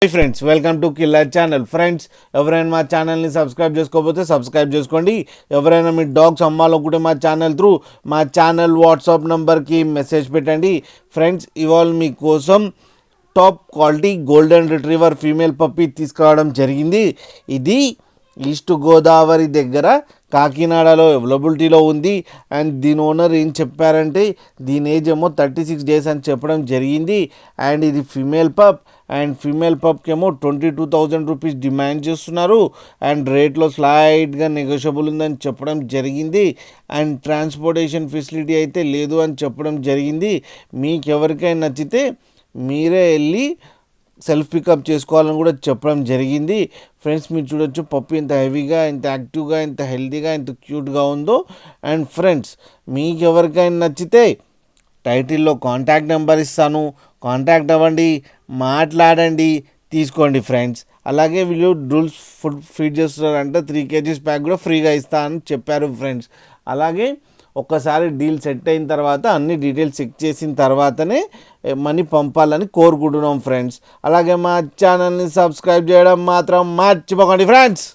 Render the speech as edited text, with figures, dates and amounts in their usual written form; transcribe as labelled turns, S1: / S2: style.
S1: Hi friends, welcome to killer channel. Friends, ఎవరైనా మా ఛానల్ని సబ్స్క్రైబ్ చేసుకోకపోతే సబ్స్క్రైబ్ చేసుకోండి. ఎవరైనా మీ డాగ్స్ అమ్మాలనుకుంటే మా ఛానల్ త్రూ మా ఛానల్ వాట్సాప్ నెంబర్కి మెసేజ్ పెట్టండి. ఫ్రెండ్స్, ఇవాళ మీకోసం top quality golden retriever female puppy తీసుకురావడం జరిగింది. ఇది ఈస్ట్ గోదావరి దగ్గర కాకినాడలో అవైలబిలిటీలో ఉంది. అండ్ దీని ఓనర్ ఏం చెప్పారంటే దీని ఏజ్ ఏమో 36 days అని చెప్పడం జరిగింది. అండ్ ఇది ఫీమేల్ పప్. అండ్ ఫీమేల్ పప్కి ఏమో 22,000 రూపీస్ డిమాండ్ చేస్తున్నారు. అండ్ రేట్లో స్లైడ్గా నెగోషియబుల్ ఉందని చెప్పడం జరిగింది. అండ్ ట్రాన్స్పోర్టేషన్ ఫెసిలిటీ అయితే లేదు అని చెప్పడం జరిగింది. మీకు ఎవరికైనా నచ్చితే మీరే వెళ్ళి సెల్ఫ్ పికప్ చేసుకోవాలని కూడా చెప్పడం జరిగింది. ఫ్రెండ్స్, మీరు చూడొచ్చు పప్పి ఎంత హెవీగా, ఎంత యాక్టివ్గా, ఎంత హెల్తీగా, ఎంత క్యూట్గా ఉందో. అండ్ ఫ్రెండ్స్, మీకు ఎవరికైనా నచ్చితే టైటిల్లో కాంటాక్ట్ నెంబర్ ఇస్తాను, కాంటాక్ట్ అవ్వండి, మాట్లాడండి, తీసుకోండి ఫ్రెండ్స్. అలాగే వీళ్ళు డ్రూల్స్ ఫుడ్ ఫీడ్ చేస్తున్నారంటే 3 kgs ప్యాక్ కూడా ఫ్రీగా ఇస్తా అని చెప్పారు ఫ్రెండ్స్. అలాగే ఒక్కసారి డీల్ సెట్ అయిన తర్వాత అన్ని డీటెయిల్స్ చెక్ చేసిన తర్వాతనే మనీ పంపాలని కోరుకుంటున్నాం ఫ్రెండ్స్. అలాగే మా ఛానల్ని సబ్స్క్రైబ్ చేయడం మాత్రం మర్చిపోకండి ఫ్రెండ్స్.